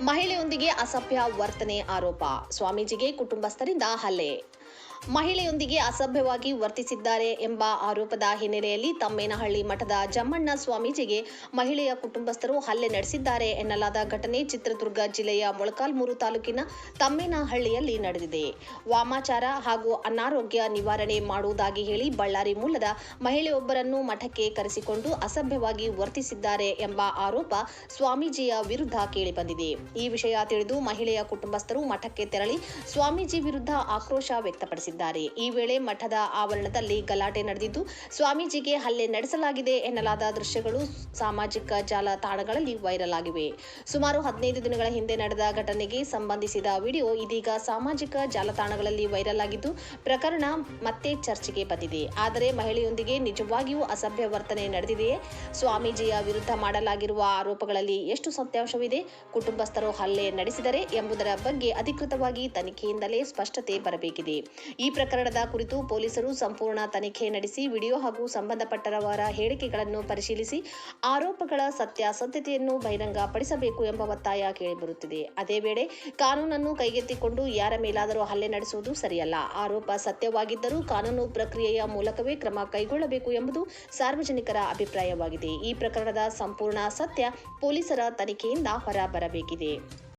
ಮಹಿಳೆಯೊಂದಿಗೆ ಅಸಭ್ಯ ವರ್ತನೆ ಆರೋಪ. ಸ್ವಾಮೀಜಿಗೆ ಕುಟುಂಬಸ್ಥರಿಂದ ಹಲ್ಲೆ. ಮಹಿಳೆಯೊಂದಿಗೆ ಅಸಭ್ಯವಾಗಿ ವರ್ತಿಸಿದ್ದಾರೆ ಎಂಬ ಆರೋಪದ ಹಿನ್ನೆಲೆಯಲ್ಲಿ ತಮ್ಮೇನಹಳ್ಳಿ ಮಠದ ಜಮ್ಮಣ್ಣ ಸ್ವಾಮೀಜಿಗೆ ಮಹಿಳೆಯ ಕುಟುಂಬಸ್ಥರು ಹಲ್ಲೆ ನಡೆಸಿದ್ದಾರೆ ಎನ್ನಲಾದ ಘಟನೆ ಚಿತ್ರದುರ್ಗ ಜಿಲ್ಲೆಯ ಮೊಳಕಾಲ್ಮೂರು ತಾಲೂಕಿನ ತಮ್ಮೇನಹಳ್ಳಿಯಲ್ಲಿ ನಡೆದಿದೆ. ವಾಮಾಚಾರ ಹಾಗೂ ಅನಾರೋಗ್ಯ ನಿವಾರಣೆ ಮಾಡುವುದಾಗಿ ಹೇಳಿ ಬಳ್ಳಾರಿ ಮೂಲದ ಮಹಿಳೆಯೊಬ್ಬರನ್ನು ಮಠಕ್ಕೆ ಕರೆಸಿಕೊಂಡು ಅಸಭ್ಯವಾಗಿ ವರ್ತಿಸಿದ್ದಾರೆ ಎಂಬ ಆರೋಪ ಸ್ವಾಮೀಜಿಯ ವಿರುದ್ಧ ಕೇಳಿಬಂದಿದೆ. ಈ ವಿಷಯ ತಿಳಿದು ಮಹಿಳೆಯ ಕುಟುಂಬಸ್ಥರು ಮಠಕ್ಕೆ ತೆರಳಿ ಸ್ವಾಮೀಜಿ ವಿರುದ್ಧ ಆಕ್ರೋಶ ವ್ಯಕ್ತಪಡಿಸಿದ್ದಾರೆ. ಈ ವೇಳೆ ಮಠದ ಆವರಣದಲ್ಲಿ ಗಲಾಟೆ ನಡೆದಿದ್ದು, ಸ್ವಾಮೀಜಿಗೆ ಹಲ್ಲೆ ನಡೆಸಲಾಗಿದೆ ಎನ್ನಲಾದ ದೃಶ್ಯಗಳು ಸಾಮಾಜಿಕ ಜಾಲತಾಣಗಳಲ್ಲಿ ವೈರಲ್ ಆಗಿವೆ. ಸುಮಾರು 15 ದಿನಗಳ ಹಿಂದೆ ನಡೆದ ಘಟನೆಗೆ ಸಂಬಂಧಿಸಿದ ವಿಡಿಯೋ ಇದೀಗ ಸಾಮಾಜಿಕ ಜಾಲತಾಣಗಳಲ್ಲಿ ವೈರಲ್ ಆಗಿದ್ದು, ಪ್ರಕರಣ ಮತ್ತೆ ಚರ್ಚೆಗೆ ಬಂದಿದೆ. ಆದರೆ ಮಹಿಳೆಯೊಂದಿಗೆ ನಿಜವಾಗಿಯೂ ಅಸಭ್ಯ ವರ್ತನೆ ನಡೆದಿದೆಯೇ? ಸ್ವಾಮೀಜಿಯ ವಿರುದ್ಧ ಮಾಡಲಾಗಿರುವ ಆರೋಪಗಳಲ್ಲಿ ಎಷ್ಟು ಸತ್ಯಾಂಶವಿದೆ? ಕುಟುಂಬಸ್ಥರು ಹಲ್ಲೆ ನಡೆಸಿದರೆ ಎಂಬುದರ ಬಗ್ಗೆ ಅಧಿಕೃತವಾಗಿ ತನಿಖೆಯಿಂದಲೇ ಸ್ಪಷ್ಟತೆ ಬರಬೇಕಿದೆ. ಈ ಪ್ರಕರಣದ ಕುರಿತು ಪೊಲೀಸರು ಸಂಪೂರ್ಣ ತನಿಖೆ ನಡೆಸಿ ವಿಡಿಯೋ ಹಾಗೂ ಸಂಬಂಧಪಟ್ಟವರ ಹೇಳಿಕೆಗಳನ್ನು ಪರಿಶೀಲಿಸಿ ಆರೋಪಗಳ ಸತ್ಯಾಸತ್ಯತೆಯನ್ನು ಬಹಿರಂಗಪಡಿಸಬೇಕು ಎಂಬ ಒತ್ತಾಯ ಕೇಳಿಬರುತ್ತಿದೆ. ಅದೇ ವೇಳೆ ಕಾನೂನನ್ನು ಕೈಗೆತ್ತಿಕೊಂಡು ಯಾರ ಮೇಲಾದರೂ ಹಲ್ಲೆ ನಡೆಸುವುದು ಸರಿಯಲ್ಲ. ಆರೋಪ ಸತ್ಯವಾಗಿದ್ದರೂ ಕಾನೂನು ಪ್ರಕ್ರಿಯೆಯ ಮೂಲಕವೇ ಕ್ರಮ ಕೈಗೊಳ್ಳಬೇಕು ಎಂಬುದು ಸಾರ್ವಜನಿಕರ ಅಭಿಪ್ರಾಯವಾಗಿದೆ. ಈ ಪ್ರಕರಣದ ಸಂಪೂರ್ಣ ಸತ್ಯ ಪೊಲೀಸರ ತನಿಖೆಯಿಂದ ಹೊರಬರಬೇಕಿದೆ.